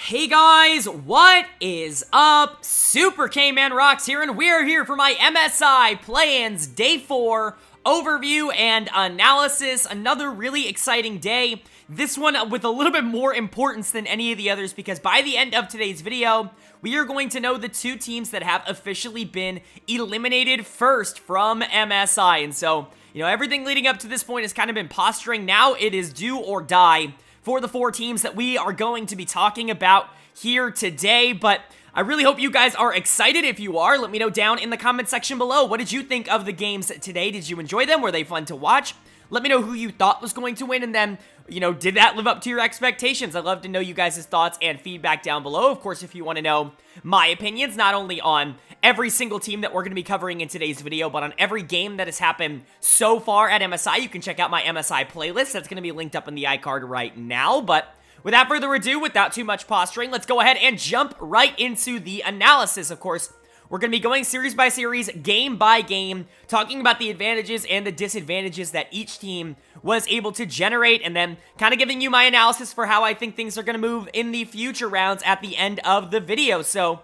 Hey guys, what is up? SuperKmanrocks here, and we're here for my MSI play-ins Day 4 overview and analysis. Another really exciting day. This one with a little bit more importance than any of the others, because by the end of today's video, we are going to know the two teams that have officially been eliminated first from MSI. And so, everything leading up to this point has kind of been posturing. Now it is do or die for the four teams that we are going to be talking about here today. But I really hope you guys are excited. If you are, let me know down in the comment section below. What did you think of the games today? Did you enjoy them? Were they fun to watch? Let me know who you thought was going to win, and then, did that live up to your expectations? I'd love to know you guys' thoughts and feedback down below. Of course, if you want to know my opinions, not only on every single team that we're going to be covering in today's video, but on every game that has happened so far at MSI, you can check out my MSI playlist. That's going to be linked up in the iCard right now. But without further ado, without too much posturing, let's go ahead and jump right into the analysis. Of course, we're going to be going series by series, game by game, talking about the advantages and the disadvantages that each team was able to generate, and then kind of giving you my analysis for how I think things are going to move in the future rounds at the end of the video. So,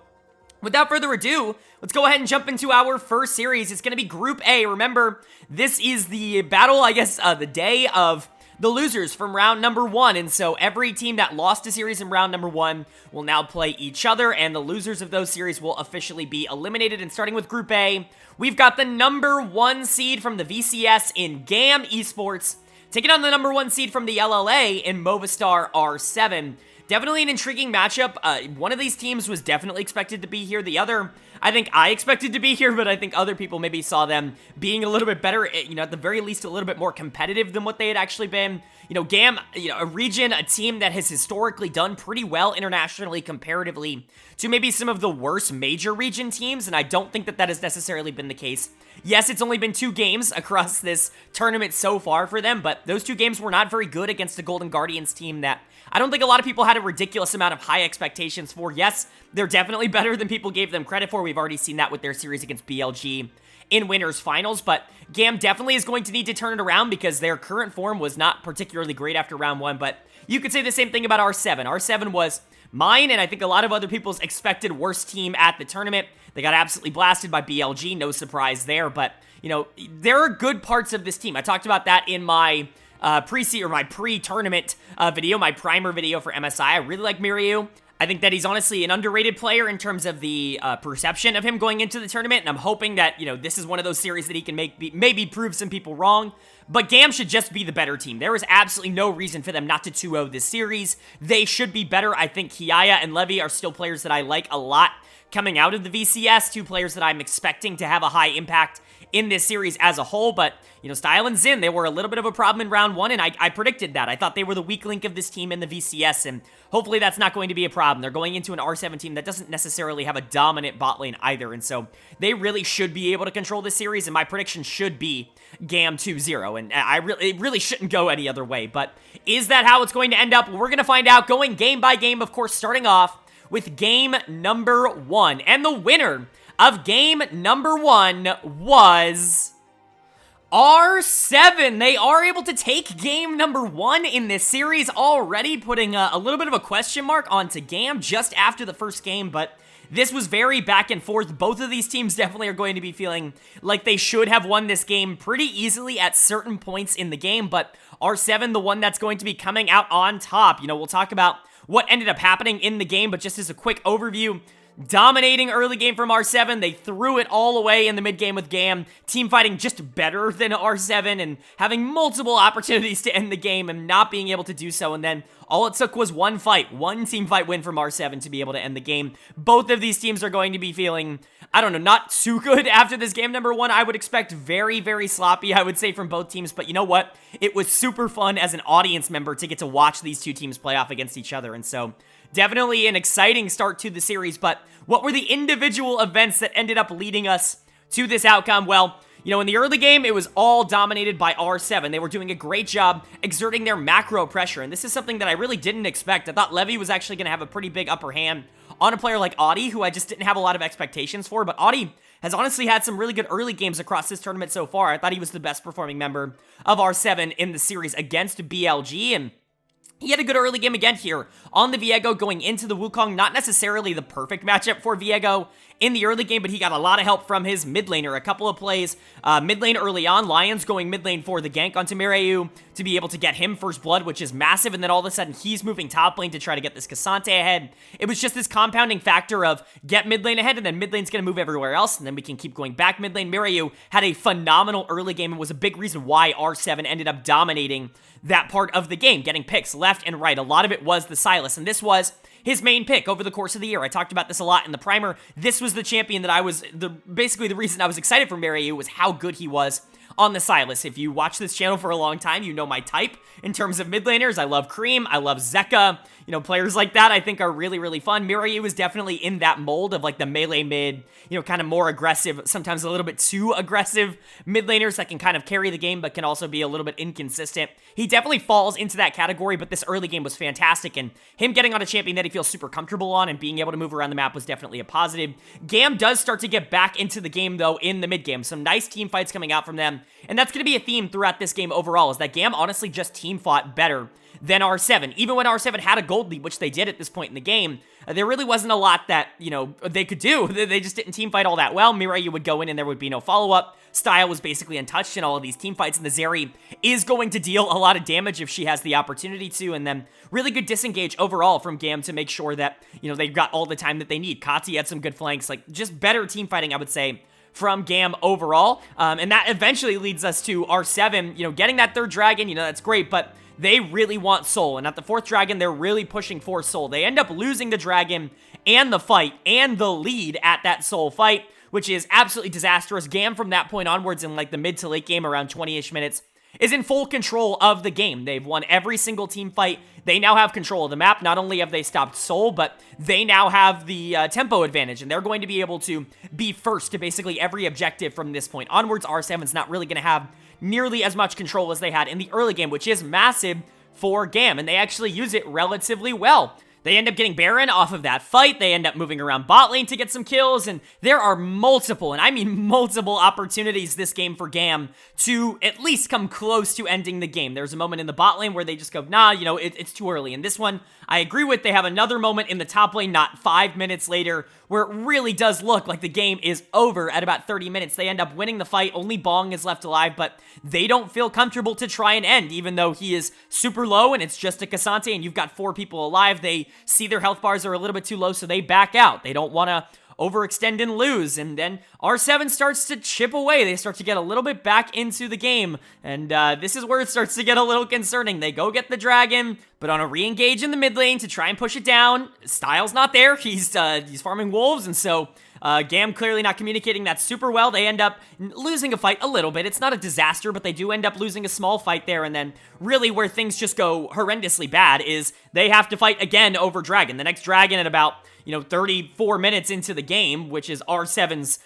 without further ado, let's go ahead and jump into our first series. It's going to be Group A. Remember, this is the battle, the day of the losers from round number 1, and so every team that lost a series in round number 1 will now play each other, and the losers of those series will officially be eliminated. And starting with Group A, we've got the number 1 seed from the VCS in GAM Esports, taking on the number 1 seed from the LLA in Movistar R7. Definitely an intriguing matchup. One of these teams was definitely expected to be here. The other, I think I expected to be here, but I think other people maybe saw them being a little bit better, at the very least a little bit more competitive than what they had actually been. GAM, a region, a team that has historically done pretty well internationally comparatively to maybe some of the worst major region teams, and I don't think that that has necessarily been the case. Yes, it's only been 2 games across this tournament so far for them, but those 2 games were not very good against the Golden Guardians team that I don't think a lot of people had a ridiculous amount of high expectations for. Yes, they're definitely better than people gave them credit for. We've already seen that with their series against BLG in winners finals, but GAM definitely is going to need to turn it around because their current form was not particularly great after round 1, but you could say the same thing about R7. R7 was mine, and I think a lot of other people's expected worst team at the tournament. They got absolutely blasted by BLG, no surprise there, but, there are good parts of this team. I talked about that in my pre-tournament video, my primer video for MSI. I really like Miryu. I think that he's honestly an underrated player in terms of the perception of him going into the tournament, and I'm hoping that, this is one of those series that he can maybe prove some people wrong. But GAM should just be the better team. There is absolutely no reason for them not to 2-0 this series. They should be better. I think Kiaya and Levy are still players that I like a lot coming out of the VCS, 2 players that I'm expecting to have a high impact in this series as a whole. But, Style and Zin, they were a little bit of a problem in round 1, and I predicted that. I thought they were the weak link of this team in the VCS, and hopefully that's not going to be a problem. They're going into an R7 team that doesn't necessarily have a dominant bot lane either, and so they really should be able to control this series, and my prediction should be GAM 2-0, and it really shouldn't go any other way. But is that how it's going to end up? We're going to find out, going game by game, of course, starting off with game number 1, and the winner of game number 1 was R7. They are able to take game number 1 in this series already, putting a little bit of a question mark onto GAM just after the first game, but this was very back and forth. Both of these teams definitely are going to be feeling like they should have won this game pretty easily at certain points in the game, but R7, the one that's going to be coming out on top. We'll talk about what ended up happening in the game, but just as a quick overview, dominating early game from R7. They threw it all away in the mid game with GAM. Team fighting just better than R7 and having multiple opportunities to end the game and not being able to do so. And then all it took was one team fight win from R7 to be able to end the game. Both of these teams are going to be feeling, not too good after this game number 1. I would expect very, very sloppy, I would say, from both teams. But you know what? It was super fun as an audience member to get to watch these two teams play off against each other. And so definitely an exciting start to the series. But what were the individual events that ended up leading us to this outcome? Well, in the early game, it was all dominated by R7. They were doing a great job exerting their macro pressure, and this is something that I really didn't expect. I thought Levy was actually going to have a pretty big upper hand on a player like Audi, who I just didn't have a lot of expectations for, but Audi has honestly had some really good early games across this tournament so far. I thought he was the best performing member of R7 in the series against BLG, and He had a good early game again here on the Viego going into the Wukong. Not necessarily the perfect matchup for Viego in the early game, but he got a lot of help from his mid laner. A couple of plays mid lane early on. Lions going mid lane for the gank onto Mireyu to be able to get him first blood, which is massive. And then all of a sudden, he's moving top lane to try to get this Cassante ahead. It was just this compounding factor of get mid lane ahead, and then mid lane's going to move everywhere else, and then we can keep going back mid lane. Mireyu had a phenomenal early game and was a big reason why R7 ended up dominating that part of the game, getting picks left and right. A lot of it was the Sylas, and this was his main pick over the course of the year. I talked about this a lot in the primer. This was the champion that I was, basically the reason I was excited for Mireyu was how good he was on the Sylas. If you watch this channel for a long time, you know my type in terms of mid laners. I love Cream, I love Zeka, players like that I think are really, really fun. Mireyu is definitely in that mold of like the melee mid, kind of more aggressive, sometimes a little bit too aggressive mid laners that can kind of carry the game, but can also be a little bit inconsistent. He definitely falls into that category, but this early game was fantastic, and him getting on a champion that he feels super comfortable on and being able to move around the map was definitely a positive. GAM does start to get back into the game, though, in the mid game. Some nice team fights coming out from them, and that's going to be a theme throughout this game overall, is that GAM honestly just team fought better than R7. Even when R7 had a gold lead, which they did at this point in the game, there really wasn't a lot that, they could do. They just didn't team fight all that well. Mireyu would go in and there would be no follow-up. Style was basically untouched in all of these team fights, and the Zeri is going to deal a lot of damage if she has the opportunity to, and then really good disengage overall from GAM to make sure that, they've got all the time that they need. Kati had some good flanks, like just better team fighting, I would say, from GAM overall, and that eventually leads us to R7, getting that third dragon, that's great, but they really want Soul, and at the fourth dragon, they're really pushing for Soul. They end up losing the dragon and the fight and the lead at that Soul fight, which is absolutely disastrous. GAM from that point onwards in like the mid to late game, around 20-ish minutes, is in full control of the game. They've won every single team fight. They now have control of the map. Not only have they stopped Soul, but they now have the tempo advantage, and they're going to be able to be first to basically every objective from this point onwards. R7's not really going to have nearly as much control as they had in the early game, which is massive for GAM, and they actually use it relatively well. They end up getting Baron off of that fight. They end up moving around bot lane to get some kills, and there are multiple, and I mean multiple opportunities this game for GAM to at least come close to ending the game. There's a moment in the bot lane where they just go, nah, it's too early. And this one, I agree with. They have another moment in the top lane not 5 minutes later where it really does look like the game is over at about 30 minutes. They end up winning the fight. Only Bong is left alive, but they don't feel comfortable to try and end, even though he is super low and it's just a Cassante and you've got 4 people alive. They see their health bars are a little bit too low, so they back out. They don't want to overextend and lose, and then R7 starts to chip away. They start to get a little bit back into the game, and this is where it starts to get a little concerning. They go get the dragon, but on a re-engage in the mid lane to try and push it down, Style's not there. He's farming wolves, and so GAM clearly not communicating that super well. They end up losing a fight a little bit. It's not a disaster, but they do end up losing a small fight there, and then really where things just go horrendously bad is they have to fight again over dragon. The next dragon at about 34 minutes into the game, which is R7's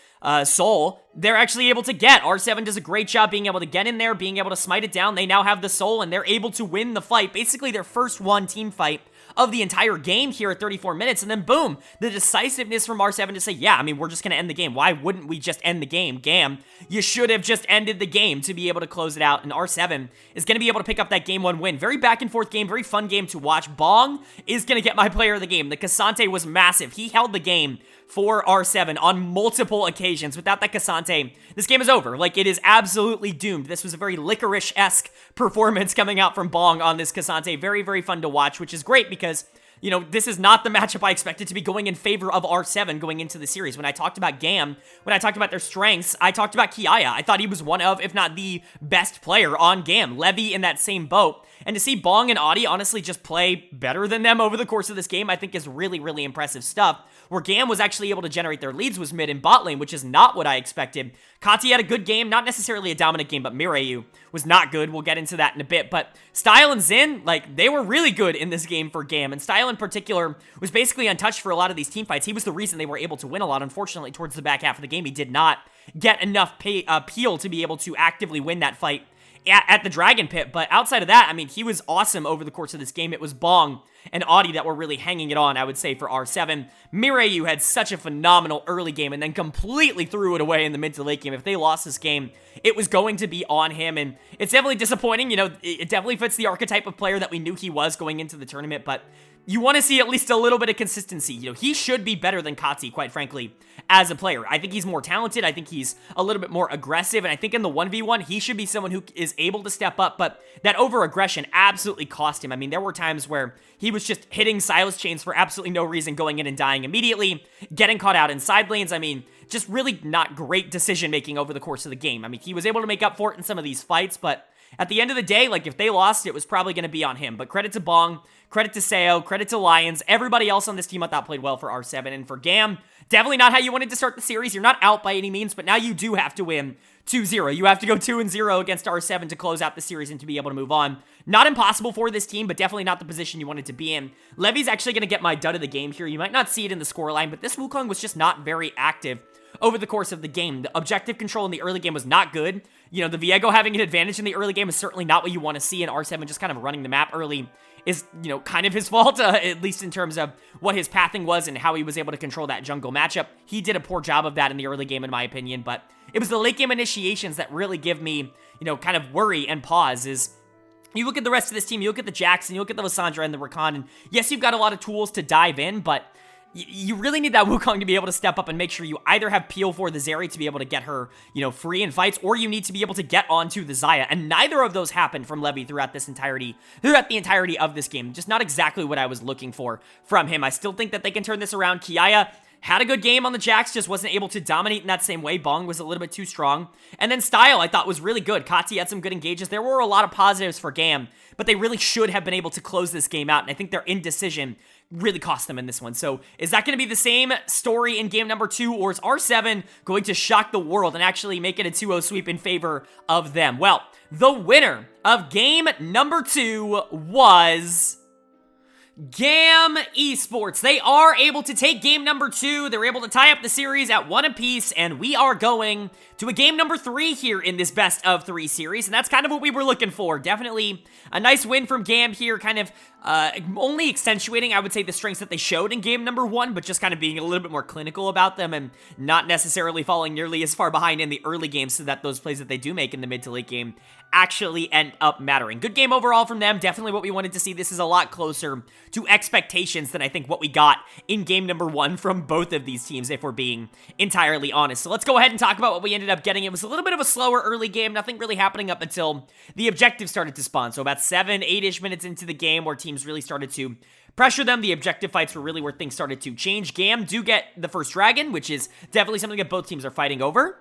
Soul, they're actually able to get. R7 does a great job being able to get in there, being able to smite it down. They now have the Soul, and they're able to win the fight. Basically, their first one team fight of the entire game here at 34 minutes, and then boom, the decisiveness from R7 to say, yeah, I mean, we're just going to end the game. Why wouldn't we just end the game? GAM, you should have just ended the game to be able to close it out, and R7 is going to be able to pick up that game 1 win. Very back and forth game, very fun game to watch. Bong is going to get my player of the game. The Cassante was massive. He held the game for R7 on multiple occasions. Without that Cassante, this game is over. Like, it is absolutely doomed. This was a very Licorice-esque performance coming out from Bong on this Cassante. Very, very fun to watch, which is great because, this is not the matchup I expected to be going in favor of R7 going into the series. When I talked about GAM, when I talked about their strengths, I talked about Kiaya. I thought he was one of, if not the best player on GAM. Levy in that same boat. And to see Bong and Audi honestly just play better than them over the course of this game, I think is really, really impressive stuff. Where GAM was actually able to generate their leads was mid and bot lane, which is not what I expected. Kati had a good game, not necessarily a dominant game, but Mireyu was not good. We'll get into that in a bit. But Style and Xin, they were really good in this game for GAM. And Style in particular was basically untouched for a lot of these team fights. He was the reason they were able to win a lot. Unfortunately, towards the back half of the game, he did not get enough appeal to be able to actively win that fight at the Dragon Pit. But outside of that, I mean, he was awesome over the course of this game. It was Bong and Audi that were really hanging it on, I would say, for R7. Mireyu had such a phenomenal early game and then completely threw it away in the mid to late game. If they lost this game, it was going to be on him, and it's definitely disappointing. You know, it definitely fits the archetype of player that we knew he was going into the tournament, but you want to see at least a little bit of consistency. You know, he should be better than Kotzi, quite frankly, as a player. I think he's more talented. I think he's a little bit more aggressive, and I think in the 1v1, he should be someone who is able to step up, but that over-aggression absolutely cost him. I mean, there were times where he was just hitting Silas chains for absolutely no reason, going in and dying immediately, getting caught out in side lanes. I mean, just really not great decision-making over the course of the game. I mean, he was able to make up for it in some of these fights, but at the end of the day, like, if they lost, it was probably going to be on him. But credit to Bong, credit to Seo, credit to Lions. Everybody else on this team I thought played well for R7. And for GAM, definitely not how you wanted to start the series. You're not out by any means, but now you do have to win 2-0. You have to go 2-0 against R7 to close out the series and to be able to move on. Not impossible for this team, but definitely not the position you wanted to be in. Levy's actually going to get my dud of the game here. You might not see it in the scoreline, but this Wukong was just not very active over the course of the game. The objective control in the early game was not good. You know, the Viego having an advantage in the early game is certainly not what you want to see, and R7 just kind of running the map early is, you know, kind of his fault, at least in terms of what his pathing was and how he was able to control that jungle matchup. He did a poor job of that in the early game, in my opinion, but it was the late game initiations that really give me, you know, kind of worry and pause. Is you look at the rest of this team, you look at the Jackson, you look at the Lissandra and the Rakan, and yes, you've got a lot of tools to dive in, but you really need that Wukong to be able to step up and make sure you either have peel for the Zeri to be able to get her, you know, free in fights, or you need to be able to get onto the Xayah, and neither of those happened from Levy throughout the entirety of this game. Just not exactly what I was looking for from him. I still think that they can turn this around. Kiaya had a good game on the Jax, just wasn't able to dominate in that same way. Bong was a little bit too strong. And then Style, I thought, was really good. Kotzi had some good engages. There were a lot of positives for GAM, but they really should have been able to close this game out, and I think their indecision really cost them in this one. So is that going to be the same story in game number 2, or is R7 going to shock the world and actually make it a 2-0 sweep in favor of them? Well, the winner of game number 2 was GAM Esports. They are able to take game number 2. They're able to tie up the series at 1 apiece, and we are going to a game number 3 here in this best of 3 series, and that's kind of what we were looking for. Definitely a nice win from GAM here, kind of only accentuating, I would say, the strengths that they showed in game number 1, but just kind of being a little bit more clinical about them and not necessarily falling nearly as far behind in the early game, so that those plays that they do make in the mid to late game actually end up mattering. Good game overall from them. Definitely what we wanted to see. This is a lot closer to expectations than I think what we got in game number 1 from both of these teams, if we're being entirely honest. So let's go ahead and talk about what we ended up getting. It was a little bit of a slower early game, nothing really happening up until the objective started to spawn. So about 7-8-ish minutes into the game, where teams really started to pressure them. The objective fights were really where things started to change. GAM do get the first dragon, which is definitely something that both teams are fighting over.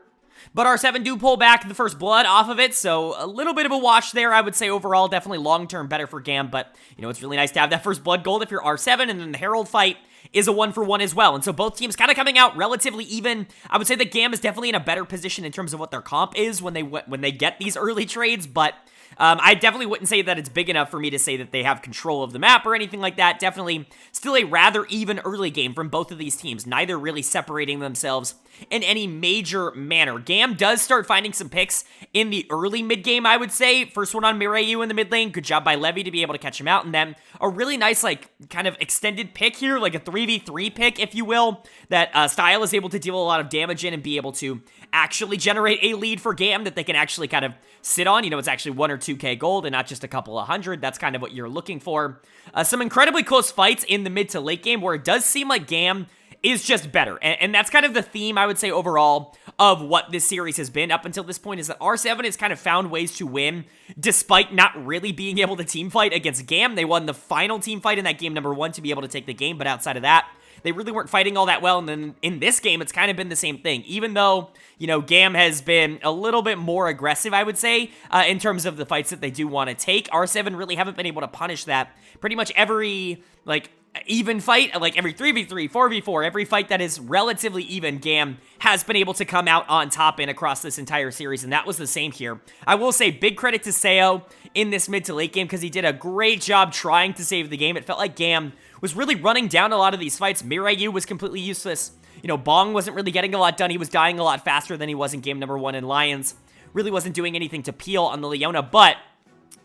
But R7 do pull back the first blood off of it, so a little bit of a wash there, I would say. Overall, definitely long-term better for GAM, but, you know, it's really nice to have that first blood gold if you're R7, and then the Herald fight is a 1-for-1 as well. And so both teams kind of coming out relatively even. I would say that GAM is definitely in a better position in terms of what their comp is when they get these early trades, but I definitely wouldn't say that it's big enough for me to say that they have control of the map or anything like that. Definitely still a rather even early game from both of these teams, neither really separating themselves in any major manner. GAM does start finding some picks in the early mid-game, I would say. First one on Mireyu in the mid lane. Good job by Levy to be able to catch him out. And then a really nice, like, kind of extended pick here, like a 3v3 pick, if you will, that Style is able to deal a lot of damage in and be able to actually generate a lead for GAM that they can actually kind of sit on. You know, it's actually 1 or 2k gold and not just a couple of hundred. That's kind of what you're looking for. Some incredibly close fights in the mid to late game where it does seem like GAM is just better. And that's kind of the theme, I would say, overall of what this series has been up until this point, is that R7 has kind of found ways to win despite not really being able to team fight against GAM. They won the final team fight in that game number 1 to be able to take the game, but outside of that, they really weren't fighting all that well. And then in this game, it's kind of been the same thing. Even though, you know, GAM has been a little bit more aggressive, I would say, in terms of the fights that they do want to take, R7 really haven't been able to punish that. Pretty much every, like, even fight, like every 3v3, 4v4, every fight that is relatively even, GAM has been able to come out on top in across this entire series, and that was the same here. I will say big credit to Seo in this mid to late game, because he did a great job trying to save the game. It felt like GAM was really running down a lot of these fights. Mireyu was completely useless. You know, Bong wasn't really getting a lot done. He was dying a lot faster than he was in game number 1, and Lions really wasn't doing anything to peel on the Leona, but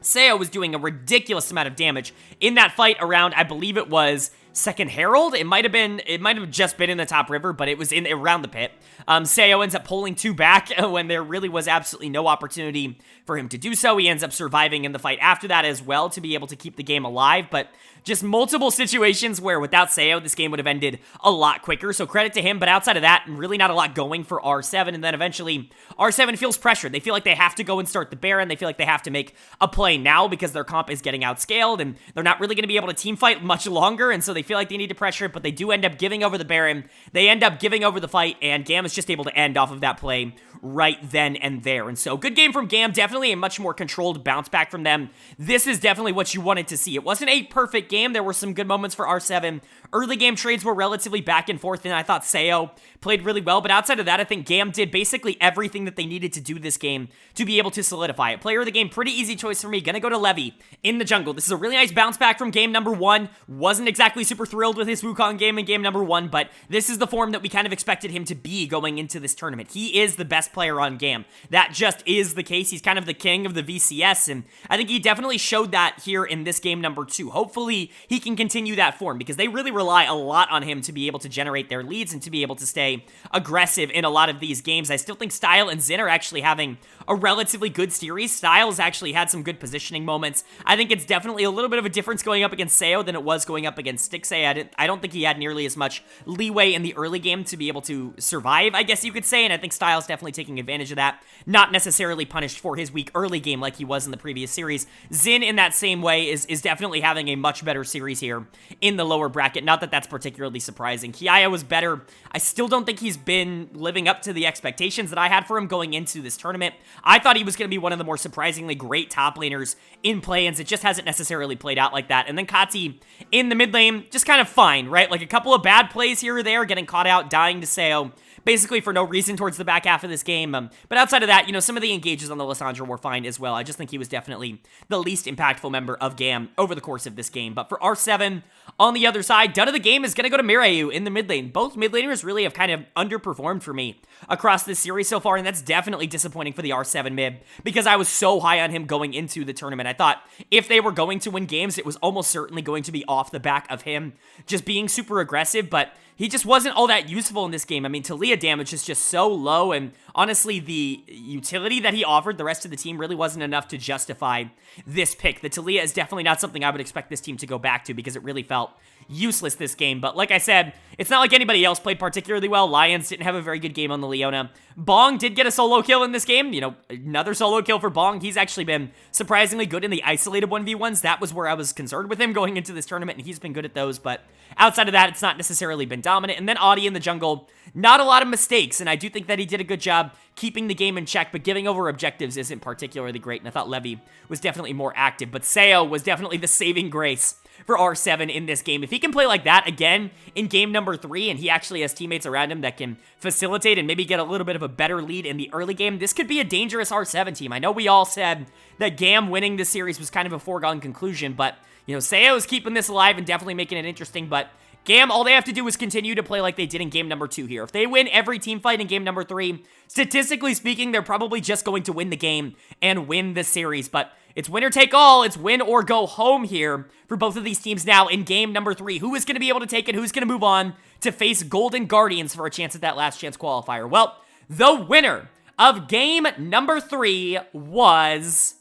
Seo was doing a ridiculous amount of damage in that fight around, I believe it was Second Herald. It might have just been in the top river, but it was around the pit. Seo ends up pulling 2 back when there really was absolutely no opportunity for him to do so. He ends up surviving in the fight after that as well to be able to keep the game alive, but just multiple situations where without Seo, this game would have ended a lot quicker, so credit to him, but outside of that, really not a lot going for R7, and then eventually, R7 feels pressured. They feel like they have to go and start the Baron, they feel like they have to make a play now because their comp is getting outscaled, and they're not really going to be able to team fight much longer, and so they feel like they need to pressure it, but they do end up giving over the Baron, they end up giving over the fight, and GAM is just able to end off of that play right then and there. And so good game from GAM, definitely a much more controlled bounce back from them. This is definitely what you wanted to see. It wasn't a perfect game. There were some good moments for R7. Early game trades were relatively back and forth, and I thought Seo played really well, but outside of that, I think GAM did basically everything that they needed to do this game to be able to solidify it. Player of the game, pretty easy choice for me. Gonna go to Levy in the jungle. This is a really nice bounce back from game number 1. Wasn't exactly super thrilled with his Wukong game in game number 1, but this is the form that we kind of expected him to be going into this tournament. He is the best player on GAM. That just is the case. He's kind of the king of the VCS, and I think he definitely showed that here in this game number 2. Hopefully, he can continue that form, because they really rely a lot on him to be able to generate their leads and to be able to stay aggressive in a lot of these games. I still think Style and Zin are actually having a relatively good series. Styles actually had some good positioning moments. I think it's definitely a little bit of a difference going up against Seo than it was going up against Stixxay. I don't think he had nearly as much leeway in the early game to be able to survive, I guess you could say, and I think Styles definitely taking advantage of that. Not necessarily punished for his weak early game like he was in the previous series. Zin, in that same way, is definitely having a much better series here in the lower bracket. Not that that's particularly surprising. Kiaya was better. I still don't think he's been living up to the expectations that I had for him going into this tournament. I thought he was going to be one of the more surprisingly great top laners in play-ins. It just hasn't necessarily played out like that. And then Kati in the mid lane, just kind of fine, right? Like a couple of bad plays here or there, getting caught out, dying to Seo, basically for no reason towards the back half of this game. But outside of that, you know, some of the engages on the Lissandra were fine as well. I just think he was definitely the least impactful member of GAM over the course of this game. But for R7, on the other side, done of the game is going to go to Mirayu in the mid lane. Both mid laners really have kind of underperformed for me across this series so far, and that's definitely disappointing for the R7 mid, because I was so high on him going into the tournament. I thought if they were going to win games, it was almost certainly going to be off the back of him just being super aggressive, but he just wasn't all that useful in this game. I mean, Taliyah damage is just so low, and honestly, the utility that he offered the rest of the team really wasn't enough to justify this pick. The Taliyah is definitely not something I would expect this team to go back to, because it really felt useless this game. But like I said, it's not like anybody else played particularly well. Lions didn't have a very good game on the Leona. Bong did get a solo kill in this game. You know, another solo kill for Bong. He's actually been surprisingly good in the isolated 1v1s. That was where I was concerned with him going into this tournament, and he's been good at those. But outside of that, it's not necessarily been dominant. And then Audi in the jungle, not a lot of mistakes, and I do think that he did a good job keeping the game in check, but giving over objectives isn't particularly great, and I thought Levy was definitely more active. But Seo was definitely the saving grace for R7 in this game. If he can play like that again in game number 3, and he actually has teammates around him that can facilitate and maybe get a little bit of a better lead in the early game, this could be a dangerous R7 team. I know we all said that GAM winning this series was kind of a foregone conclusion, but, you know, Seo is keeping this alive and definitely making it interesting, but GAM, all they have to do is continue to play like they did in game number 2 here. If they win every team fight in game number 3, statistically speaking, they're probably just going to win the game and win the series. But it's winner take all. It's win or go home here for both of these teams now in game number 3. Who is going to be able to take it? Who's going to move on to face Golden Guardians for a chance at that last chance qualifier? Well, the winner of game number 3 was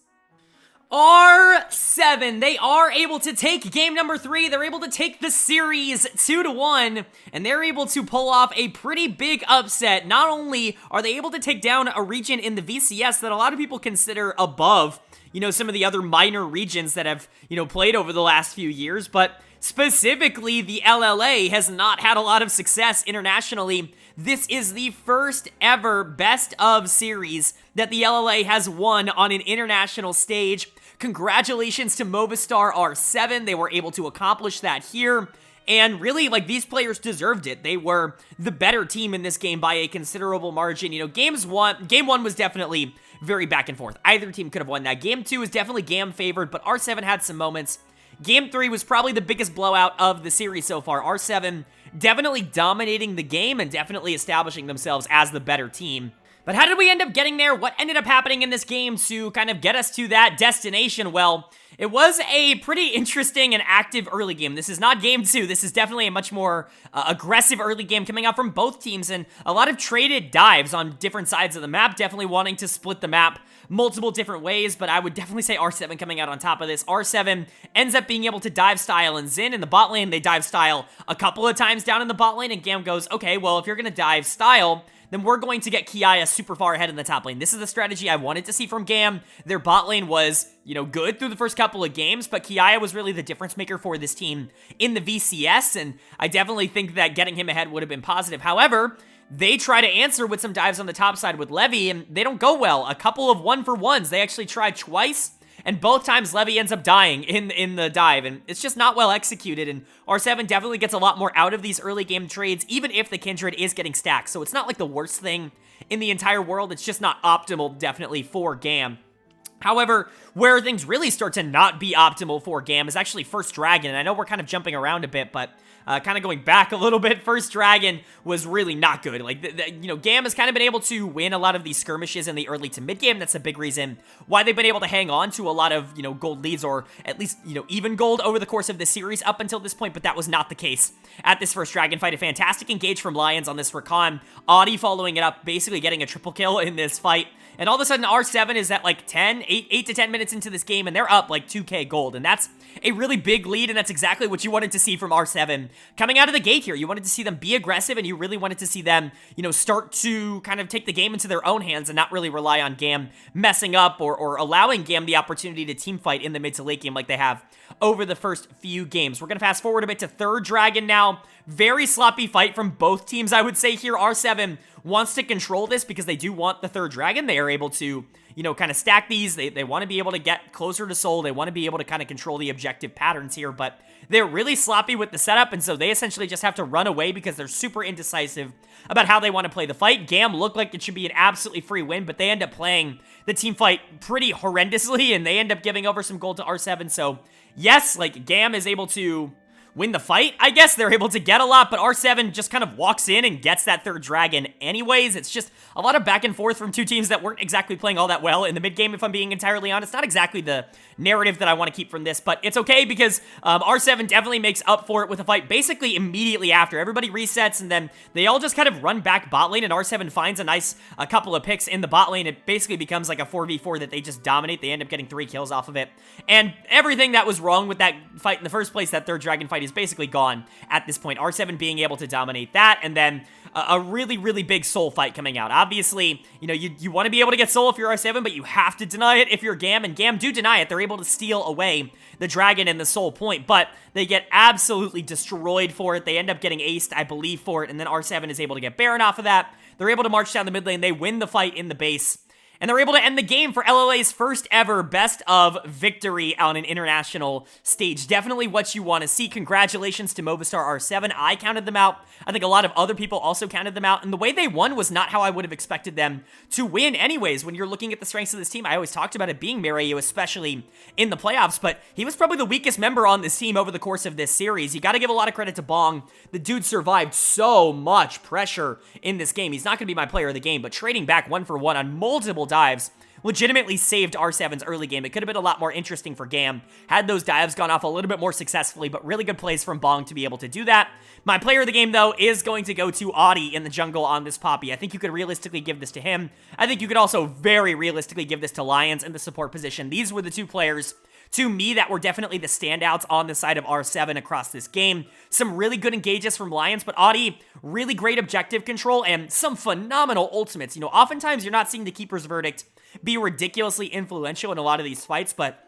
R7. They are able to take game number 3. They're able to take the series 2-1, and they're able to pull off a pretty big upset. Not only are they able to take down a region in the VCS that a lot of people consider above, you know, some of the other minor regions that have, you know, played over the last few years, but specifically the LLA has not had a lot of success internationally. This is the first ever best of series that the LLA has won on an international stage. Congratulations to Movistar R7. They were able to accomplish that here. And really, like, these players deserved it. They were the better team in this game by a considerable margin. You know, game 1 was definitely very back and forth. Either team could have won that. Game 2 is definitely GAM favored, but R7 had some moments. Game 3 was probably the biggest blowout of the series so far. R7 definitely dominating the game and definitely establishing themselves as the better team. But how did we end up getting there? What ended up happening in this game to kind of get us to that destination? Well, it was a pretty interesting and active early game. This is not game 2. This is definitely a much more aggressive early game coming out from both teams, and a lot of traded dives on different sides of the map, definitely wanting to split the map multiple different ways, but I would definitely say R7 coming out on top of this. R7 ends up being able to dive style and Xin in the bot lane. They dive style a couple of times down in the bot lane, and GAM goes, okay, well, if you're going to dive style, then we're going to get Kiaya super far ahead in the top lane. This is the strategy I wanted to see from GAM. Their bot lane was, good through the first couple of games, but Kiaya was really the difference maker for this team in the VCS, and I definitely think that getting him ahead would have been positive. However, they try to answer with some dives on the top side with Levy, and they don't go well. A couple of 1-for-1s. They actually tried twice, and both times Levy ends up dying in the dive, and it's just not well executed, and R7 definitely gets a lot more out of these early game trades, even if the Kindred is getting stacked. So it's not like the worst thing in the entire world. It's just not optimal, definitely, for GAM. However, where things really start to not be optimal for GAM is actually First Dragon, and I know we're kind of jumping around a bit, but kind of going back a little bit, First Dragon was really not good. Like, GAM has kind of been able to win a lot of these skirmishes in the early to mid game. That's a big reason why they've been able to hang on to a lot of, gold leads, or at least, even gold over the course of this series up until this point, but that was not the case at this First Dragon fight. A fantastic engage from Lions on this Rakan. Audi following it up, basically getting a triple kill in this fight. And all of a sudden, R7 is at like 8 to 10 minutes into this game, and they're up like 2k gold. And that's a really big lead, and that's exactly what you wanted to see from R7 coming out of the gate here. You wanted to see them be aggressive, and you really wanted to see them, start to kind of take the game into their own hands and not really rely on GAM messing up or allowing GAM the opportunity to team fight in the mid to late game like they have over the first few games. We're going to fast forward a bit to Third Dragon now. Very sloppy fight from both teams, I would say here. R7 wants to control this because they do want the Third Dragon. They are able to, kind of stack these. They want to be able to get closer to Soul. They want to be able to kind of control the objective patterns here, but they're really sloppy with the setup, and so they essentially just have to run away because they're super indecisive about how they want to play the fight. GAM looked like it should be an absolutely free win, but they end up playing the team fight pretty horrendously, and they end up giving over some gold to R7, so yes, like, GAM is able to win the fight. I guess they're able to get a lot, but R7 just kind of walks in and gets that Third Dragon anyways. It's just a lot of back and forth from two teams that weren't exactly playing all that well in the mid game, if I'm being entirely honest. Not exactly the narrative that I want to keep from this, but it's okay because R7 definitely makes up for it with a fight basically immediately after. Everybody resets, and then they all just kind of run back bot lane, and R7 finds a couple of picks in the bot lane. It basically becomes like a 4v4 that they just dominate. They end up getting 3 kills off of it, and everything that was wrong with that fight in the first place, that Third Dragon fight, is basically gone at this point. R7 being able to dominate that, and then a really, really big Soul fight coming out. Obviously, you want to be able to get Soul if you're R7, but you have to deny it if you're GAM, and GAM do deny it. They're able to steal away the Dragon and the Soul point, but they get absolutely destroyed for it. They end up getting aced, I believe, for it, and then R7 is able to get Baron off of that. They're able to march down the mid lane. They win the fight in the base, and they're able to end the game for LLA's first ever best of victory on an international stage. Definitely what you want to see. Congratulations to Movistar R7. I counted them out. I think a lot of other people also counted them out. And the way they won was not how I would have expected them to win anyways. When you're looking at the strengths of this team, I always talked about it being Marayu, especially in the playoffs, but he was probably the weakest member on this team over the course of this series. You got to give a lot of credit to Bong. The dude survived so much pressure in this game. He's not going to be my player of the game, but trading back 1-for-1 on multiple dives legitimately saved R7's early game. It could have been a lot more interesting for GAM had those dives gone off a little bit more successfully, but really good plays from Bong to be able to do that. My player of the game, though, is going to go to Audi in the jungle on this Poppy. I think you could realistically give this to him. I think you could also very realistically give this to Lions in the support position. These were the two players, to me, that were definitely the standouts on the side of R7 across this game. Some really good engages from Lions, but Audi, really great objective control and some phenomenal ultimates. Oftentimes you're not seeing the Keeper's Verdict be ridiculously influential in a lot of these fights, but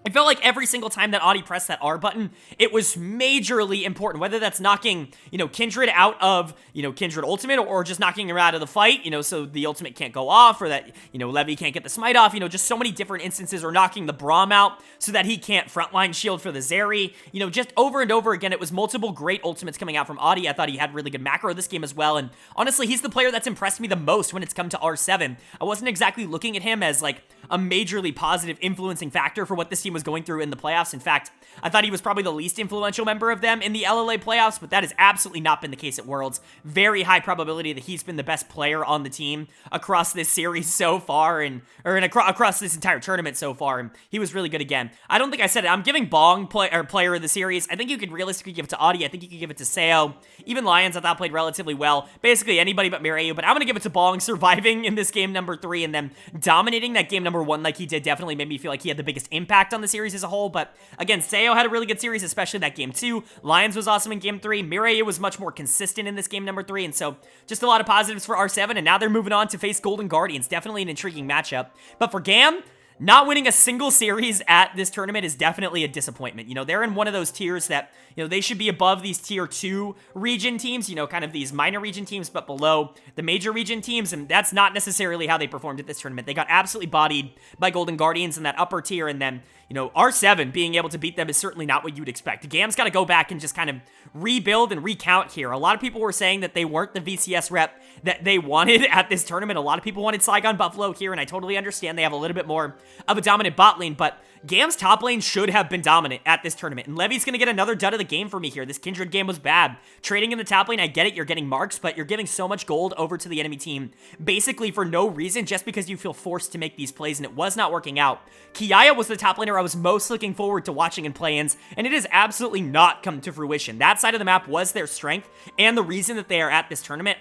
I felt like every single time that Audi pressed that R button, it was majorly important, whether that's knocking, Kindred out of, Kindred ultimate, or just knocking her out of the fight, so the ultimate can't go off, or that, Levy can't get the smite off, just so many different instances, or knocking the Braum out so that he can't frontline shield for the Zeri, just over and over again. It was multiple great ultimates coming out from Audi. I thought he had really good macro this game as well, and honestly, he's the player that's impressed me the most when it's come to R7. I wasn't exactly looking at him as, like, a majorly positive influencing factor for what this team was going through in the playoffs. In fact, I thought he was probably the least influential member of them in the LLA playoffs, but that has absolutely not been the case at Worlds. Very high probability that he's been the best player on the team across this series so far, across this entire tournament so far, and he was really good again. I don't think I said it. I'm giving Bong player of the series. I think you could realistically give it to Audi. I think you could give it to Seo. Even Lions, I thought, played relatively well. Basically anybody but Mireille, but I'm going to give it to Bong surviving in this game number 3 and then dominating that game number 1 like he did. Definitely made me feel like he had the biggest impact on the series as a whole, but again, Seo had a really good series, especially that game 2. Lions was awesome in game 3. Mireille was much more consistent in this game number 3, and so just a lot of positives for R7, and now they're moving on to face Golden Guardians. Definitely an intriguing matchup. But for GAM, not winning a single series at this tournament is definitely a disappointment. You know, they're in one of those tiers that, you know, they should be above these tier 2 region teams, you know, kind of these minor region teams, but below the major region teams, and that's not necessarily how they performed at this tournament. They got absolutely bodied by Golden Guardians in that upper tier, and then, you know, R7 being able to beat them is certainly not what you'd expect. GAM's got to go back and just kind of rebuild and recount here. A lot of people were saying that they weren't the VCS rep that they wanted at this tournament. A lot of people wanted Saigon Buffalo here, and I totally understand they have a little bit more of a dominant bot lane, but GAM's top lane should have been dominant at this tournament, and Levy's going to get another dud of the game for me here. This Kindred game was bad. Trading in the top lane, I get it, you're getting marks, but you're giving so much gold over to the enemy team, basically for no reason, just because you feel forced to make these plays, and it was not working out. Kiaya was the top laner I was most looking forward to watching in play-ins, and it has absolutely not come to fruition. That side of the map was their strength, and the reason that they are at this tournament,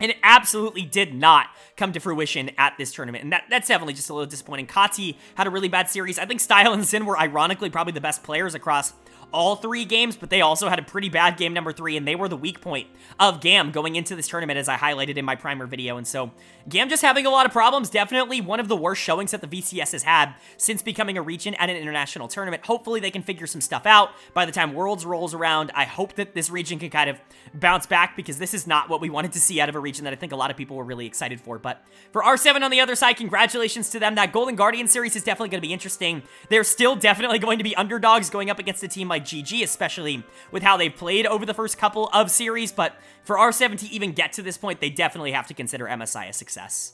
and it absolutely did not come to fruition at this tournament. And that's definitely just a little disappointing. Kati had a really bad series. I think Style and Sin were ironically probably the best players across all 3 games, but they also had a pretty bad game number 3, and they were the weak point of GAM going into this tournament, as I highlighted in my primer video. And so GAM just having a lot of problems. Definitely one of the worst showings that the VCS has had since becoming a region at an international tournament. Hopefully they can figure some stuff out by the time Worlds rolls around. I hope that this region can kind of bounce back, because this is not what we wanted to see out of a region that I think a lot of people were really excited for. But for R7 on the other side, congratulations to them. That Golden Guardian series is definitely going to be interesting. They're still definitely going to be underdogs going up against a team like GG, especially with how they've played over the first couple of series, but for R7 to even get to this point, they definitely have to consider MSI a success.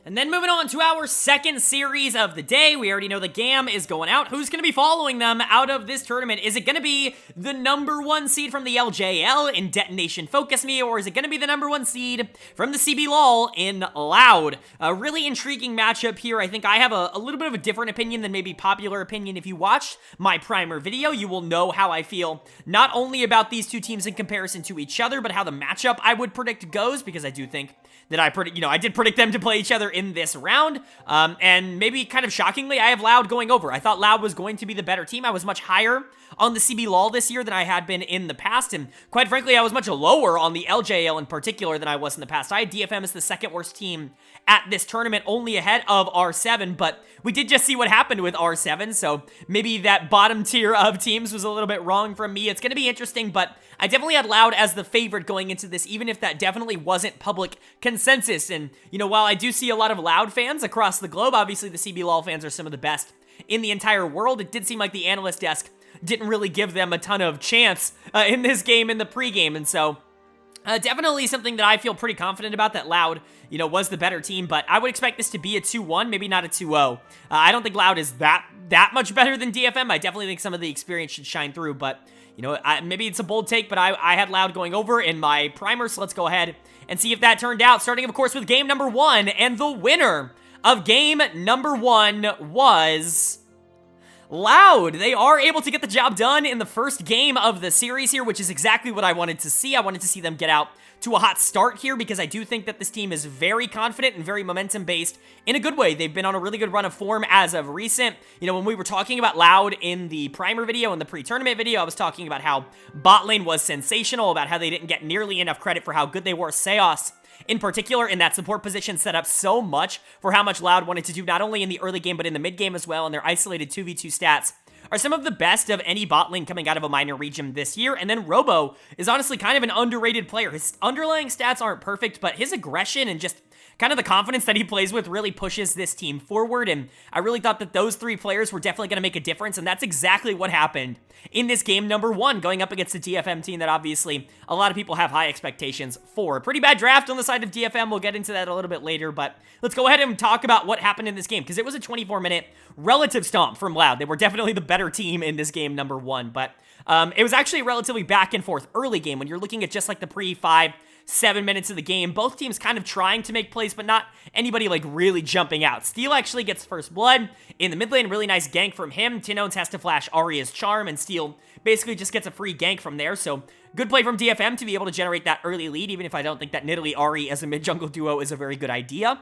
And then moving on to our second series of the day, we already know the GAM is going out. Who's going to be following them out of this tournament? Is it going to be the number 1 seed from the LJL in Detonation FocusMe, or is it going to be the number 1 seed from the CB LOL in Loud? A really intriguing matchup here. I think I have a little bit of a different opinion than maybe popular opinion. If you watched my primer video, you will know how I feel not only about these two teams in comparison to each other, but how the matchup I would predict goes, because I do think that I did predict them to play each other in this round, and maybe kind of shockingly, I have Loud going over. I thought Loud was going to be the better team. I was much higher on the CB LOL this year than I had been in the past, and quite frankly, I was much lower on the LJL in particular than I was in the past. I had DFM as the second worst team at this tournament, only ahead of R7, but we did just see what happened with R7, so maybe that bottom tier of teams was a little bit wrong from me. It's going to be interesting, but I definitely had Loud as the favorite going into this, even if that definitely wasn't public consensus. And, you know, while I do see a lot of Loud fans across the globe, obviously the CB LOL fans are some of the best in the entire world, it did seem like the analyst desk didn't really give them a ton of chance in this game in the pregame, and so definitely something that I feel pretty confident about, that Loud, you know, was the better team, but I would expect this to be a 2-1, maybe not a 2-0. I don't think Loud is that much better than DFM. I definitely think some of the experience should shine through, but, you know, maybe it's a bold take, but I had Loud going over in my primer, so let's go ahead and see if that turned out, starting, of course, with game number 1, and the winner of game number 1 was Loud. They are able to get the job done in the first game of the series here, which is exactly what I wanted to see. I wanted to see them get out to a hot start here, because I do think that this team is very confident and very momentum-based in a good way. They've been on a really good run of form as of recent. You know, when we were talking about Loud in the primer video and the pre-tournament video, I was talking about how bot lane was sensational, about how they didn't get nearly enough credit for how good they were. Seos, in particular, in that support position, set up so much for how much Loud wanted to do, not only in the early game, but in the mid game as well, and their isolated 2v2 stats are some of the best of any bot lane coming out of a minor region this year. And then Robo is honestly kind of an underrated player. His underlying stats aren't perfect, but his aggression and just kind of the confidence that he plays with really pushes this team forward, and I really thought that those 3 players were definitely going to make a difference, and that's exactly what happened in this game number 1, going up against the DFM team that obviously a lot of people have high expectations for. A pretty bad draft on the side of DFM. We'll get into that a little bit later, but let's go ahead and talk about what happened in this game, because it was a 24-minute relative stomp from Loud. They were definitely the better team in this game number 1, but it was actually a relatively back and forth early game when you're looking at just like the pre-5, 7 minutes of the game. Both teams kind of trying to make plays, but not anybody like really jumping out. Steel actually gets first blood in the mid lane. Really nice gank from him. Tinones has to flash Arya's charm, and Steel basically just gets a free gank from there. So good play from DFM to be able to generate that early lead, even if I don't think that Nidalee Ari as a mid-jungle duo is a very good idea.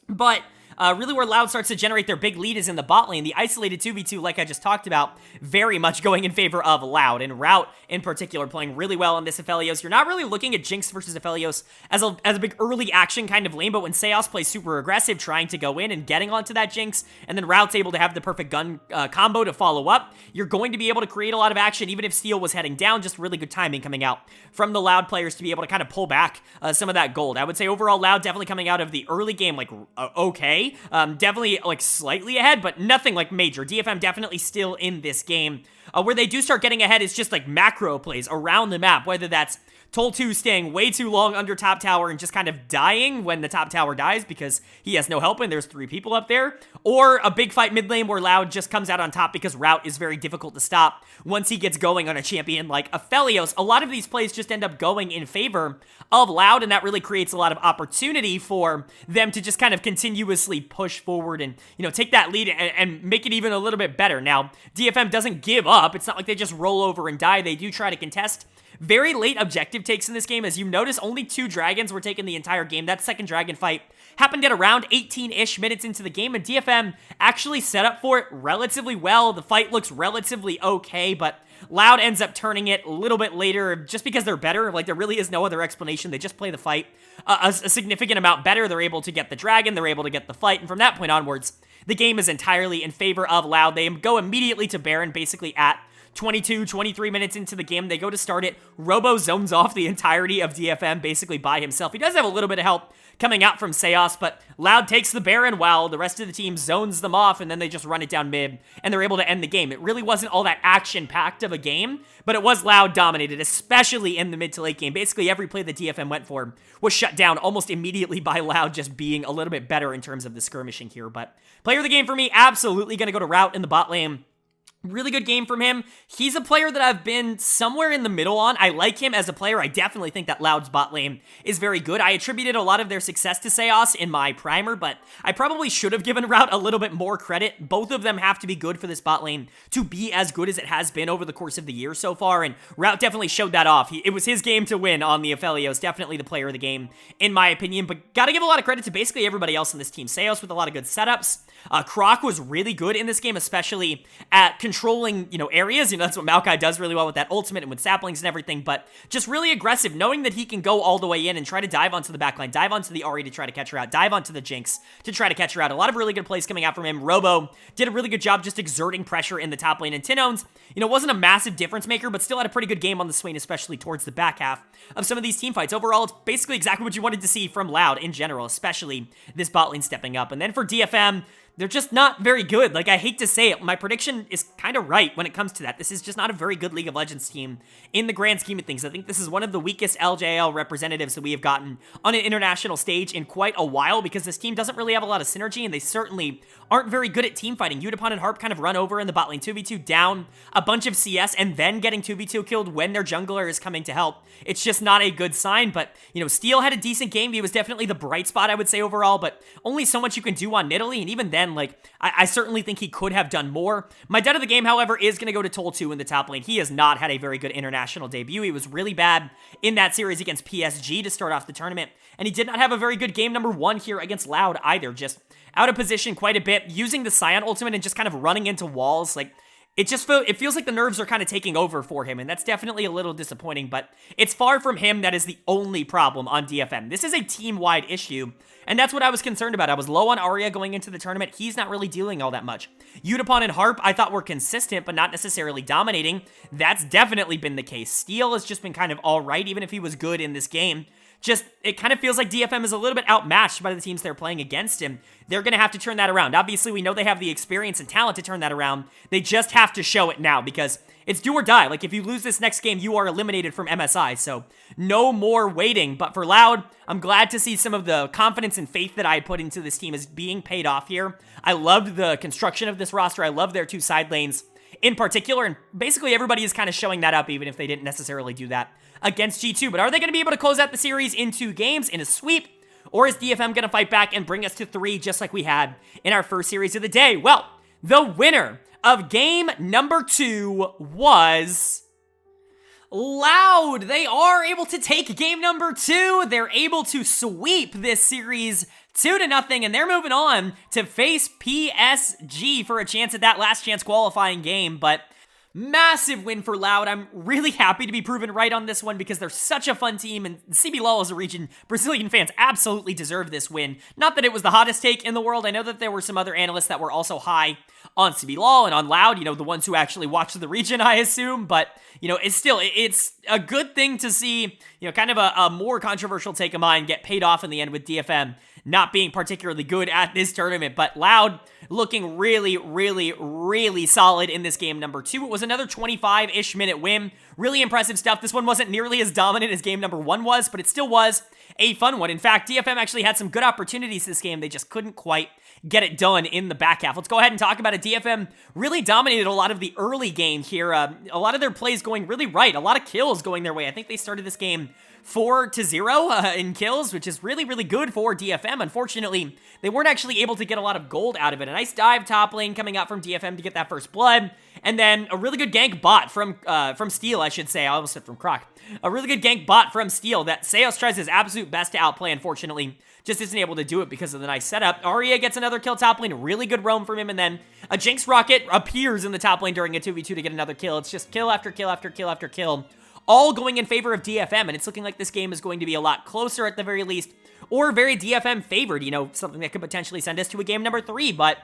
But really where Loud starts to generate their big lead is in the bot lane. The isolated 2v2, like I just talked about, very much going in favor of Loud, and Route in particular playing really well in this Aphelios. You're not really looking at Jinx versus Aphelios as a big early action kind of lane, but when Seos plays super aggressive, trying to go in and getting onto that Jinx, and then Route's able to have the perfect gun combo to follow up, you're going to be able to create a lot of action, even if Steel was heading down. Just really good timing coming out from the Loud players to be able to kind of pull back some of that gold. I would say overall, Loud definitely coming out of the early game like okay. Definitely like slightly ahead, but nothing like major. DFM definitely still in this game. Where they do start getting ahead is just like macro plays around the map, whether that's Tol2 staying way too long under top tower and just kind of dying when the top tower dies because he has no help and there's 3 people up there, or a big fight mid lane where Loud just comes out on top because Route is very difficult to stop once he gets going on a champion like Aphelios. A lot of these plays just end up going in favor of Loud, and that really creates a lot of opportunity for them to just kind of continuously push forward and, you know, take that lead and make it even a little bit better. Now, DFM doesn't give up. It's not like they just roll over and die. They do try to contest very late objective takes in this game. As you notice, only 2 dragons were taken the entire game. That second dragon fight happened at around 18-ish minutes into the game, and DFM actually set up for it relatively well. The fight looks relatively okay, but Loud ends up turning it a little bit later just because they're better. Like, there really is no other explanation. They just play the fight a significant amount better. They're able to get the dragon. They're able to get the fight, and from that point onwards, the game is entirely in favor of Loud. They go immediately to Baron, basically at 22, 23 minutes into the game. They go to start it. Robo zones off the entirety of DFM basically by himself. He does have a little bit of help coming out from Seos, but Loud takes the Baron while the rest of the team zones them off, and then they just run it down mid, and they're able to end the game. It really wasn't all that action-packed of a game, but it was Loud dominated, especially in the mid to late game. Basically, every play that DFM went for was shut down almost immediately by Loud just being a little bit better in terms of the skirmishing here. But player of the game for me, absolutely going to go to Route in the bot lane. Really good game from him. He's a player that I've been somewhere in the middle on. I like him as a player. I definitely think that Loud's bot lane is very good. I attributed a lot of their success to Seos in my primer, but I probably should have given Route a little bit more credit. Both of them have to be good for this bot lane to be as good as it has been over the course of the year so far, and Route definitely showed that off. It was his game to win on the Aphelios. Definitely the player of the game, in my opinion, but gotta give a lot of credit to basically everybody else in this team. Seos with a lot of good setups. Croc was really good in this game, especially at controlling, you know, areas. You know, that's what Maokai does really well with that ultimate and with saplings and everything, but just really aggressive, knowing that he can go all the way in and try to dive onto the backline, dive onto the Ahri to try to catch her out, dive onto the Jinx to try to catch her out. A lot of really good plays coming out from him. Robo did a really good job just exerting pressure in the top lane, and Tinones, you know, wasn't a massive difference maker, but still had a pretty good game on the Swain, especially towards the back half of some of these team fights. Overall, it's basically exactly what you wanted to see from Loud in general, especially this bot lane stepping up. And then for DFM, they're just not very good. Like, I hate to say it, my prediction is kind of right when it comes to that. This is just not a very good League of Legends team in the grand scheme of things. I think this is one of the weakest LJL representatives that we have gotten on an international stage in quite a while, because this team doesn't really have a lot of synergy, and they certainly aren't very good at team fighting. Yutapon and Harp kind of run over in the bot lane, 2v2 down a bunch of CS, and then getting 2v2 killed when their jungler is coming to help. It's just not a good sign, but, you know, Steel had a decent game. He was definitely the bright spot, I would say, overall, but only so much you can do on Nidalee, and even then, like, I certainly think he could have done more. My dud of the game, however, is going to go to Tol2 in the top lane. He has not had a very good international debut. He was really bad in that series against PSG to start off the tournament, and he did not have a very good game number 1 here against Loud either. Just out of position quite a bit, using the Scion ultimate and just kind of running into walls. Like, it feels like the nerves are kind of taking over for him, and that's definitely a little disappointing, but it's far from him that is the only problem on DFM. This is a team-wide issue, and that's what I was concerned about. I was low on Arya going into the tournament. He's not really dealing all that much. Yutapon and Harp, I thought, were consistent, but not necessarily dominating. That's definitely been the case. Steel has just been kind of all right, even if he was good in this game. just, it kind of feels like DFM is a little bit outmatched by the teams they're playing against him. They're going to have to turn that around. Obviously, we know they have the experience and talent to turn that around. They just have to show it now, because it's do or die. Like, if you lose this next game, you are eliminated from MSI, so no more waiting. But for Loud, I'm glad to see some of the confidence and faith that I put into this team is being paid off here. I loved the construction of this roster. I love their 2 side lanes in particular, and basically everybody is kind of showing that up, even if they didn't necessarily do that against G2. But are they going to be able to close out the series in 2 games, in a sweep? Or is DFM going to fight back and bring us to 3 just like we had in our first series of the day? Well, the winner of game number 2 was Loud. They are able to take game number 2. They're able to sweep this series 2-0, and they're moving on to face PSG for a chance at that last chance qualifying game. But massive win for Loud. I'm really happy to be proven right on this one because they're such a fun team, and CBLOL as a region, Brazilian fans absolutely deserve this win. Not that it was the hottest take in the world. I know that there were some other analysts that were also high on CBLOL and on Loud, you know, the ones who actually watch the region, I assume, but, you know, it's a good thing to see, you know, kind of a more controversial take of mine get paid off in the end with DFM not being particularly good at this tournament, but Loud looking really, really, really solid in this game number 2. It was another 25-ish minute win. Really impressive stuff. This one wasn't nearly as dominant as game number 1 was, but it still was a fun one. In fact, DFM actually had some good opportunities this game. They just couldn't quite get it done in the back half. Let's go ahead and talk about it. DFM really dominated a lot of the early game here. A lot of their plays going really right. A lot of kills going their way. I think they started this game 4-0 in kills, which is really, really good for DFM. Unfortunately, they weren't actually able to get a lot of gold out of it. A nice dive top lane coming out from DFM to get that first blood, and then a really good gank bot from Steel, I should say. I almost said from Croc. A really good gank bot from Steel that Seos tries his absolute best to outplay. Unfortunately, just isn't able to do it because of the nice setup. Arya gets another kill top lane, really good roam from him, and then a Jinx Rocket appears in the top lane during a 2v2 to get another kill. It's just kill after kill after kill after kill, all going in favor of DFM, and it's looking like this game is going to be a lot closer at the very least, or very DFM favored, you know, something that could potentially send us to a game number 3, but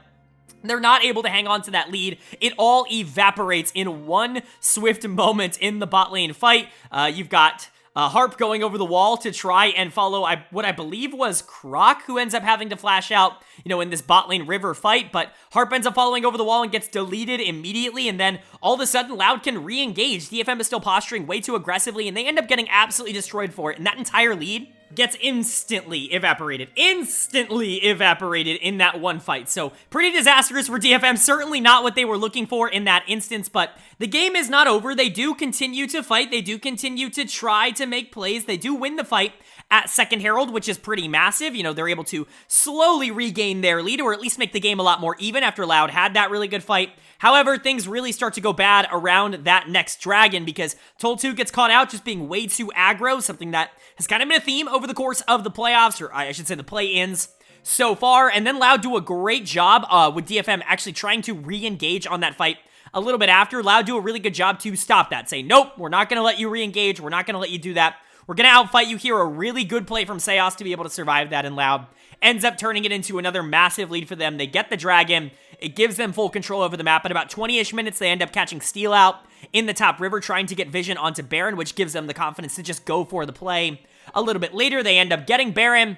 they're not able to hang on to that lead. It all evaporates in one swift moment in the bot lane fight. You've got Harp going over the wall to try and follow what I believe was Croc, who ends up having to flash out, you know, in this bot lane river fight, but Harp ends up following over the wall and gets deleted immediately, and then all of a sudden Loud can re-engage. DFM is still posturing way too aggressively, and they end up getting absolutely destroyed for it, and that entire lead gets instantly evaporated in that one fight. So pretty disastrous for DFM, certainly not what they were looking for in that instance, but the game is not over. They do continue to fight. They do continue to try to make plays. They do win the fight at Second Herald, which is pretty massive. You know, they're able to slowly regain their lead, or at least make the game a lot more even after Loud had that really good fight. However, things really start to go bad around that next dragon because Tol2 gets caught out just being way too aggro, something that has kind of been a theme over the course of the playoffs, or I should say the play-ins so far. And then Loud do a great job with DFM actually trying to re-engage on that fight a little bit after. Loud do a really good job to stop that. Say, nope, we're not going to let you re-engage. We're not going to let you do that. We're going to outfight you here. A really good play from Seos to be able to survive that, and Loud ends up turning it into another massive lead for them. They get the dragon. It gives them full control over the map. At about 20-ish minutes, they end up catching Steel out in the top river, trying to get vision onto Baron, which gives them the confidence to just go for the play. A little bit later, they end up getting Baron,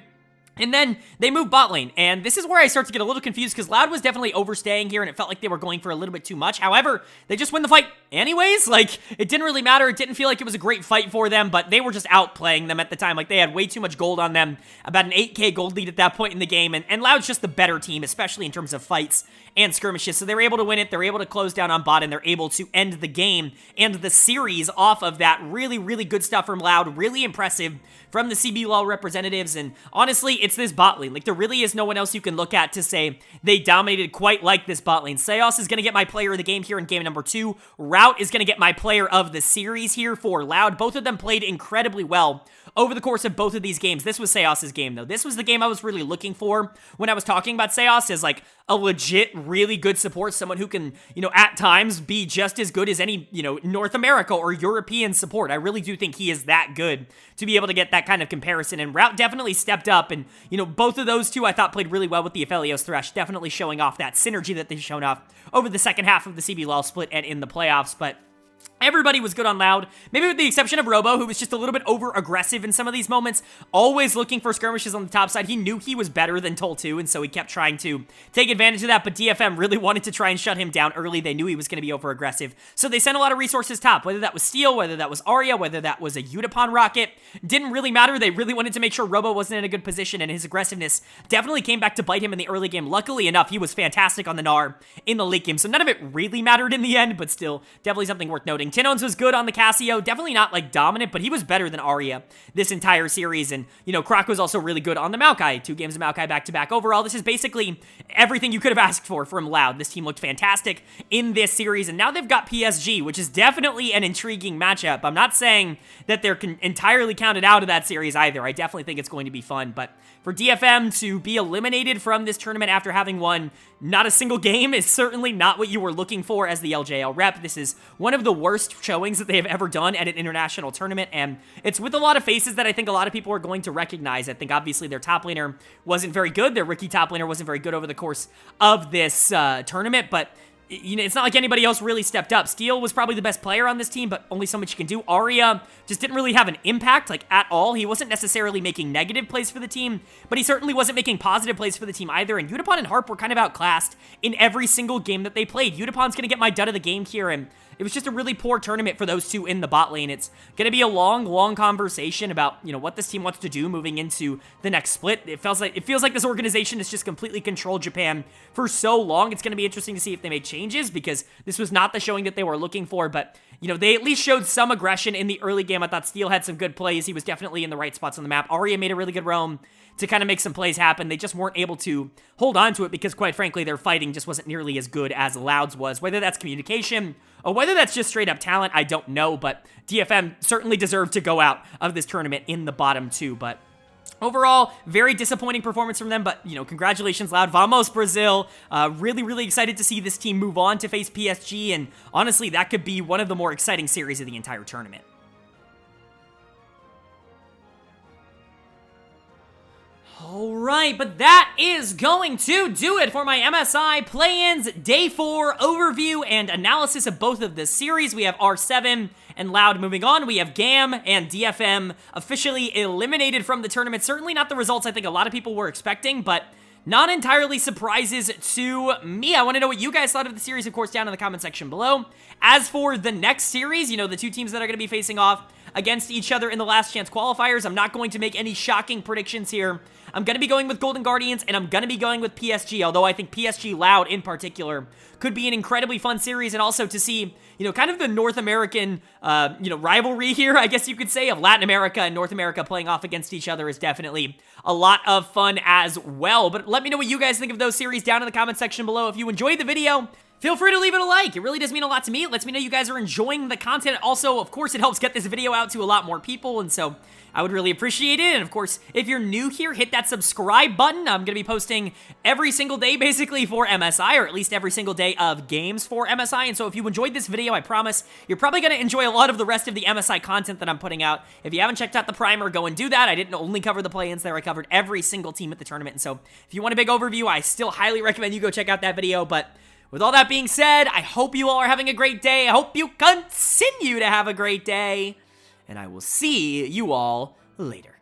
and then they move bot lane, and this is where I start to get a little confused because Loud was definitely overstaying here, and it felt like they were going for a little bit too much. However, they just win the fight anyways. Like, it didn't really matter. It didn't feel like it was a great fight for them, but they were just outplaying them at the time. Like, they had way too much gold on them, about an 8k gold lead at that point in the game, and Loud's just the better team, especially in terms of fights and skirmishes. So they were able to win it. They're able to close down on bot, and they're able to end the game and the series off of that. Really, really good stuff from Loud. Really impressive from the CBLOL representatives, and honestly, it's this bot lane. Like, there really is no one else you can look at to say they dominated quite like this bot lane. Seos is going to get my player of the game here in game number 2. Route is going to get my player of the series here for Loud. Both of them played incredibly well over the course of both of these games. This was Seos' game, though. This was the game I was really looking for when I was talking about Seos as, like, a legit, really good support, someone who can, you know, at times be just as good as any, you know, North America or European support. I really do think he is that good to be able to get that kind of comparison, and Route definitely stepped up, and, you know, both of those two I thought played really well with the Aphelios Thresh, definitely showing off that synergy that they've shown off over the second half of the CBLOL split and in the playoffs. But Everybody was good on Loud, maybe with the exception of Robo, who was just a little bit over-aggressive in some of these moments, always looking for skirmishes on the top side. He knew he was better than Tol2, and so he kept trying to take advantage of that, but DFM really wanted to try and shut him down early. They knew he was going to be over-aggressive, so they sent a lot of resources top, whether that was Steel, whether that was Arya, whether that was a Utapon rocket. Didn't really matter. They really wanted to make sure Robo wasn't in a good position, and his aggressiveness definitely came back to bite him in the early game. Luckily enough, he was fantastic on the Gnar in the late game, so none of it really mattered in the end, but still, definitely something worth noting. Tinones was good on the Casio, definitely not like dominant, but he was better than Arya this entire series, and you know, Croc was also really good on the Maokai. 2 games of Maokai back-to-back. Overall, this is basically everything you could have asked for from Loud. This team looked fantastic in this series, and now they've got PSG, which is definitely an intriguing matchup. I'm not saying that they're entirely counted out of that series either. I definitely think it's going to be fun, but for DFM to be eliminated from this tournament after having won not a single game is certainly not what you were looking for as the LJL rep. This is one of the worst showings that they have ever done at an international tournament, and it's with a lot of faces that I think a lot of people are going to recognize. I think obviously their top laner wasn't very good. Their rookie top laner wasn't very good over the course of this tournament, but you know, it's not like anybody else really stepped up. Steel was probably the best player on this team, but only so much you can do. Arya just didn't really have an impact, like, at all. He wasn't necessarily making negative plays for the team, but he certainly wasn't making positive plays for the team either, and Utapon and Harp were kind of outclassed in every single game that they played. Utapon's gonna get my dud of the game here, and it was just a really poor tournament for those two in the bot lane. It's going to be a long conversation about, you know, what this team wants to do moving into the next split. It feels like this organization has just completely controlled Japan for so long. It's going to be interesting to see if they make changes, because this was not the showing that they were looking for, but you know, they at least showed some aggression in the early game. I thought Steel had some good plays. He was definitely in the right spots on the map. Arya made a really good roam to kind of make some plays happen. They just weren't able to hold on to it because, quite frankly, their fighting just wasn't nearly as good as Loud's was. Whether that's communication or whether that's just straight up talent, I don't know, but DFM certainly deserved to go out of this tournament in the bottom 2, but overall, very disappointing performance from them, but, you know, congratulations, Loud. Vamos, Brazil. Really excited to see this team move on to face PSG, and honestly, that could be one of the more exciting series of the entire tournament. Alright, but that is going to do it for my MSI play-ins Day 4 overview and analysis of both of the series. We have R7 and Loud moving on. We have GAM and DFM officially eliminated from the tournament. Certainly not the results I think a lot of people were expecting, but not entirely surprises to me. I want to know what you guys thought of the series, of course, down in the comment section below. As for the next series, you know, the two teams that are going to be facing off against each other in the last chance qualifiers, I'm not going to make any shocking predictions here. I'm going to be going with Golden Guardians, and I'm going to be going with PSG, although I think PSG Loud in particular could be an incredibly fun series, and also to see, you know, kind of the North American, you know, rivalry here, I guess you could say, of Latin America and North America playing off against each other is definitely a lot of fun as well. But let me know what you guys think of those series down in the comment section below. If you enjoyed the video, feel free to leave it a like. It really does mean a lot to me. It lets me know you guys are enjoying the content. Also, of course, it helps get this video out to a lot more people, and so I would really appreciate it. And of course, if you're new here, hit that subscribe button. I'm going to be posting every single day, basically, for MSI, or at least every single day of games for MSI. And so if you enjoyed this video, I promise you're probably going to enjoy a lot of the rest of the MSI content that I'm putting out. If you haven't checked out the primer, go and do that. I didn't only cover the play-ins there. I covered every single team at the tournament. And so if you want a big overview, I still highly recommend you go check out that video. But with all that being said, I hope you all are having a great day. I hope you continue to have a great day. And I will see you all later.